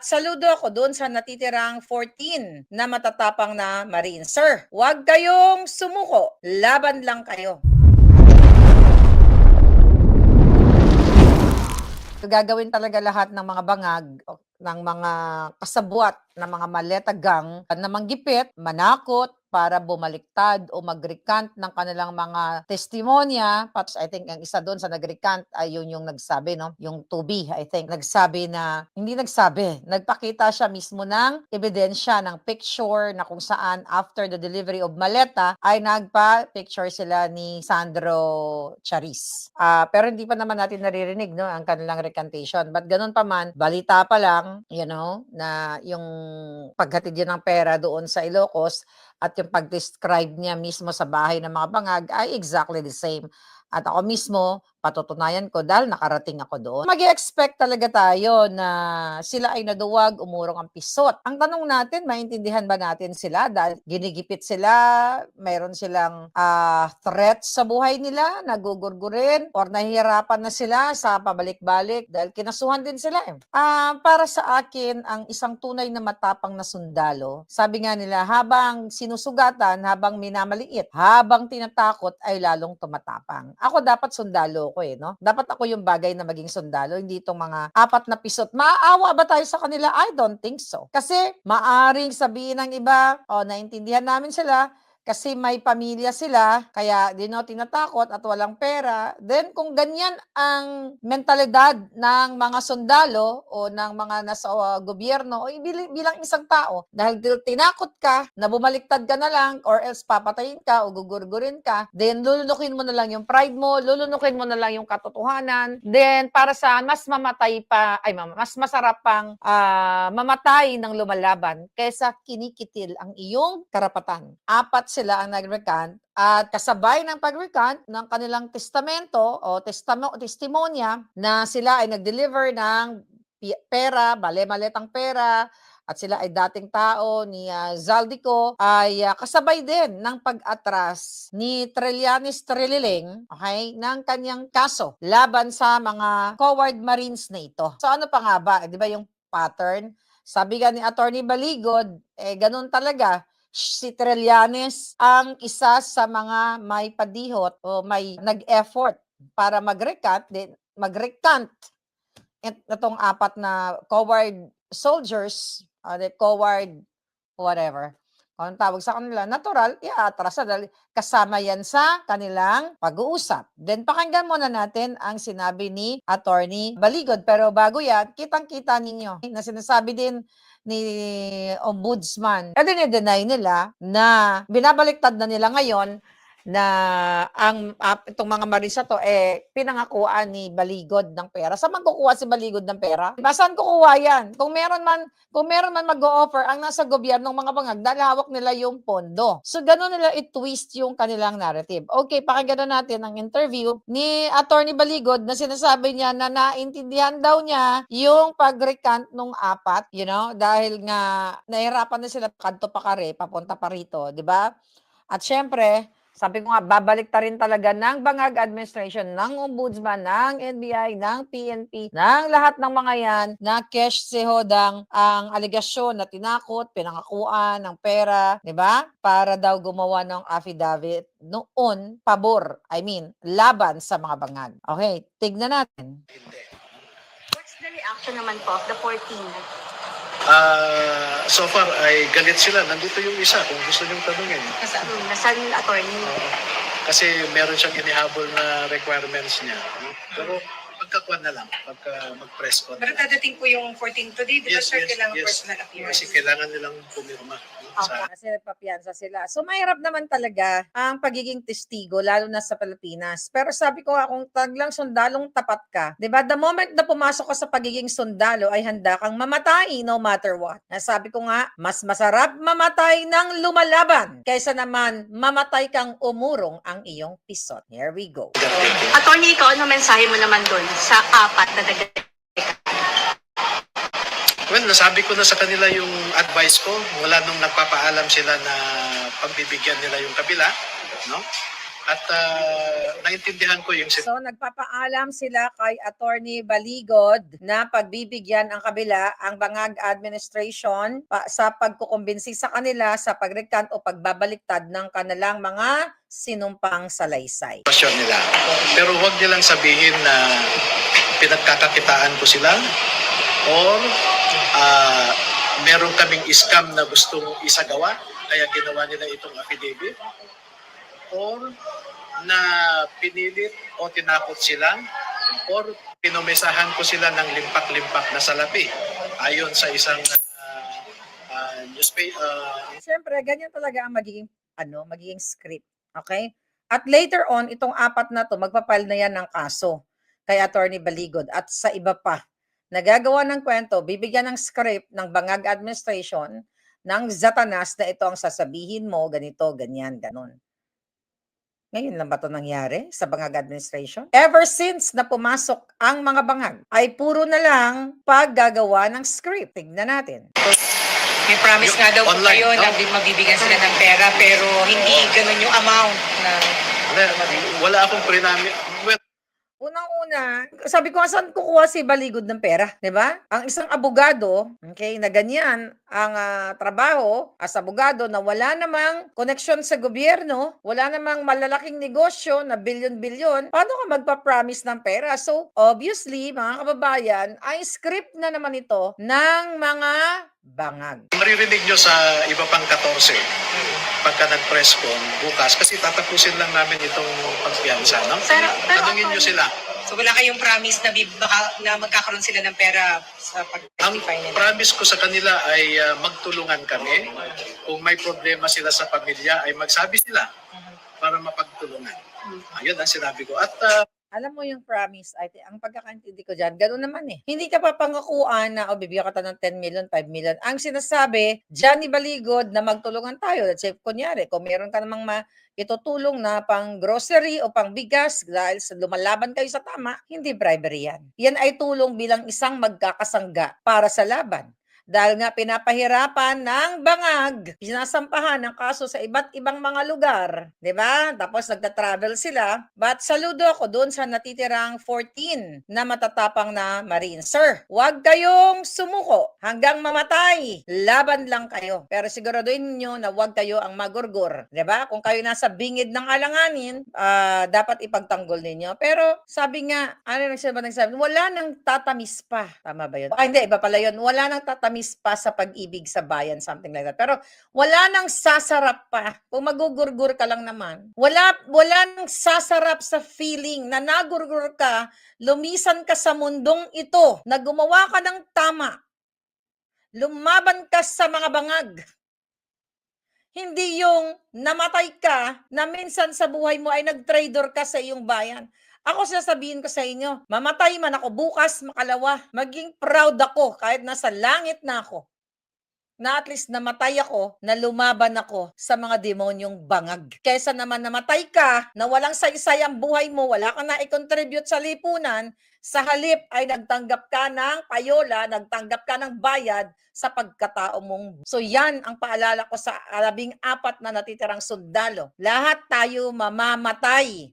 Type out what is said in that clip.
Saludo ako doon sa natitirang 14 na matatapang na Marine. Sir, huwag kayong sumuko. Laban lang kayo. Gagawin talaga lahat ng mga bangag, ng mga kasabwat, ng mga maleta gang na manggipit, manakot, para bumaliktad o mag-recant ng kanilang mga testimonya. Pat I think ang isa doon sa nag-recant ay yun yung nagsabi, no? Yung 2B, I think, nagsabi na, hindi nagsabi, nagpakita siya mismo ng ebidensya ng picture na kung saan after the delivery of maleta ay nagpa-picture sila ni Sandro Charis. Pero hindi pa naman natin naririnig, no, ang kanilang recantation. But ganun pa man, balita pa lang, you know, na yung paghatid yun ng pera doon sa Ilocos at yung pag-describe niya mismo sa bahay ng mga bangag ay exactly the same. At ako mismo, patutunayan ko dahil nakarating ako doon. Mag-expect talaga tayo na sila ay naduwag, umurong ang pisot. Ang tanong natin, maintindihan ba natin sila dahil ginigipit sila, mayroon silang threat sa buhay nila, nagugurgurin, or nahihirapan na sila sa pabalik-balik dahil kinasuhan din sila. Para sa akin, ang isang tunay na matapang na sundalo, sabi nga nila, habang sinusugatan, habang minamaliit, habang tinatakot, ay lalong tumatapang. Ako dapat sundalo ko no? Dapat ako yung bagay na maging sundalo, hindi itong mga apat na pisot. Maaawa ba tayo sa kanila? I don't think so. Kasi maaring sabihin ng iba, naintindihan namin sila, kasi may pamilya sila, kaya di no tinatakot at walang pera. Then kung ganyan ang mentalidad ng mga sundalo o ng mga nasa gobyerno o bilang isang tao, dahil tinakot ka na bumaliktad ka na lang or else papatayin ka o gugurgurin ka, then lulunukin mo na lang yung pride mo, lulunukin mo na lang yung katotohanan, then para sa mas mamatay pa, mas masarap pang mamatay ng lumalaban kaysa kinikitil ang iyong karapatan. Apat sila ang nag-recant at kasabay ng pag-recant ng kanilang testamento o testimonya na sila ay nag-deliver ng pera, maletang pera, at sila ay dating tao ni Zaldico, ay kasabay din ng pag-atras ni Trillanes Trililing, okay, ng kanyang kaso laban sa mga coward Marines na ito. So ano pa nga ba? Di ba yung pattern? Sabi nga ni Attorney Baligod, ganun talaga. Si Trillanes ang isa sa mga may padihot o may nag-effort para mag-recant itong apat na coward soldiers, coward whatever. Kung tawag sa kanila, natural, iaatras dahil kasama yan sa kanilang pag-uusap. Then pakinggan muna natin ang sinabi ni Attorney Baligod. Pero bago yan, kitang-kita ninyo na sinasabi din ni Ombudsman. Deny nila na binabaliktad na nila ngayon na ang itong mga marisa to pinangakuan ni Baligod ng pera. Saan man kukuha si Baligod ng pera? Saan kukuha yan? Kung meron man mag-o-offer ang nasa gobyernong mga bangag, dahil hawak nila yung pondo. So gano'n nila i-twist yung kanilang narrative. Okay, pakinggan natin ang interview ni Attorney Baligod na sinasabi niya na naintindihan daw niya yung pag-recant nung apat, dahil nga nahirapan na sila kanto pa kare, papunta pa rito, di ba? At syempre, sabi ko nga, babalik ta rin talaga ng bangag administration, ng ombudsman, ng NBI, ng PNP, ng lahat ng mga yan na cash si Hodang ang aligasyon na tinakot, pinangakuan ng pera, di ba? Para daw gumawa ng affidavit noon, laban sa mga bangag. Okay, tignan natin. What's the reaction naman po of the 14? So far ay galit sila. Nandito yung isa kung gusto niyong tanungin. Nasaan yung attorney? Kasi meron siyang inihabol na requirements niya. Pero pagkakuan na lang, pagka mag-press con. Pero dadating po yung 14 today, di ba sir, kailangan personal appearance? Kasi kailangan nilang pumirma. Kasi papiyansa sila. So mahirap naman talaga ang pagiging testigo, lalo na sa Pilipinas. Pero sabi ko kung taglang sundalong tapat ka, di ba, the moment na pumasok ka sa pagiging sundalo ay handa kang mamatay no matter what. Sabi ko nga, mas masarap mamatay ng lumalaban kaysa naman mamatay kang umurong ang iyong pisot. Here we go. Attorney, ikaw, ano mensahe mo naman doon sa apat na Well, nasabi ko na sa kanila yung advice ko. Wala nung nagpapaalam sila na pagbibigyan nila yung kabila, no? At naintindihan ko yung So nagpapaalam sila kay Attorney Baligod na pagbibigyan ang kabila ang Bangag Administration sa pagkukumbinsi sa kanila sa pagrecant o pagbabaliktad ng kanilang mga sinumpang salaysay. sitwasyon nila. Pero huwag nilang sabihin na pinagkakakitaan ko sila or meron kaming scam na gustong isagawa kaya ginawa nila itong affidavit or na pinilit o tinakot sila or pinumesahan ko sila ng limpak-limpak na salapi ayon sa isang newspaper. Siyempre, ganyan talaga ang magiging script. Okay? At later on, itong apat na to, magpapile na yan ng kaso kay Attorney Baligod at sa iba pa. Nagagawa ng kwento, bibigyan ng script ng Bangag Administration ng Zatanas na ito ang sasabihin mo, ganito, ganyan, ganon. Ngayon lang ba ito nangyari sa Bangag Administration? Ever since na pumasok ang mga bangag, ay puro na lang paggagawa ng script. Tignan natin. May promise nga daw po Online, kayo no? na mabibigyan sila ng pera pero hindi ganun yung amount na Wala akong prinami. Well, Unang-una, sabi ko, saan kukuha si Baligod ng pera? 'Di ba? Ang isang abogado, okay, na ganyan ang trabaho as abogado na wala namang koneksyon sa gobyerno, wala namang malalaking negosyo na bilyon-bilyon, paano ka magpa-promise ng pera? So, obviously, mga kababayan, ay script na naman ito ng mga bangag. maririnig nyo sa iba pang 14 pagka nag-press con bukas kasi tatapusin lang namin itong pagpiyansa. No? Pero Tanungin nyo sila. so wala kayong promise na, na magkakaroon sila ng pera sa Ang pag-testify nila. promise ko sa kanila ay magtulungan kami. Kung may problema sila sa pamilya ay magsabi sila para mapagtulungan. Ayun ang sinabi ko. At Alam mo yung promise, ang pagkakaintindi ko dyan, gano'n naman eh. Hindi ka papangakuan na, bibigyan ka ng 10 million, 5 million. Ang sinasabi, Johnny Baligod, na magtulungan tayo. Let's say, kunyari, kung meron ka namang itutulong na pang grocery o pang bigas dahil sa lumalaban kayo sa tama, hindi bribery yan. Yan ay tulong bilang isang magkakasangga para sa laban. Dahil nga pinapahirapan ng bangag, sinasampahan ng kaso sa iba't ibang mga lugar, di ba? Tapos nagta-travel sila. But saludo ako doon sa natitirang 14 na matatapang na Marine. Sir, huwag kayong sumuko hanggang mamatay. Laban lang kayo. Pero siguraduhin niyo na huwag kayo ang magurgur, di ba? Kung kayo nasa bingid ng alanganin, dapat ipagtanggol ninyo. Pero sabi nga, nagsabi, wala nang tatamis pa. Tama ba yun? Hindi, iba pala yun. Wala nang tatamis pa sa pag-ibig sa bayan, something like that. Pero wala nang sasarap pa. Kung magugurgur ka lang naman. Wala nang sasarap sa feeling na nagurgur ka, lumisan ka sa mundong ito, na gumawa ka ng tama. Lumaban ka sa mga bangag. Hindi yung namatay ka na minsan sa buhay mo ay nag-traitor ka sa iyong bayan. Ako sasabihin ko sa inyo, mamatay man ako bukas, makalawa, maging proud ako kahit nasa langit na ako. Na at least namatay ako, na lumaban ako sa mga demonyong bangag. Kaysa naman namatay ka, na walang saysay ang buhay mo, wala ka na i-contribute sa lipunan, sa halip ay nagtanggap ka ng payola, nagtanggap ka ng bayad sa pagkatao mong. So yan ang paalala ko sa 14 na natitirang sundalo. Lahat tayo mamamatay.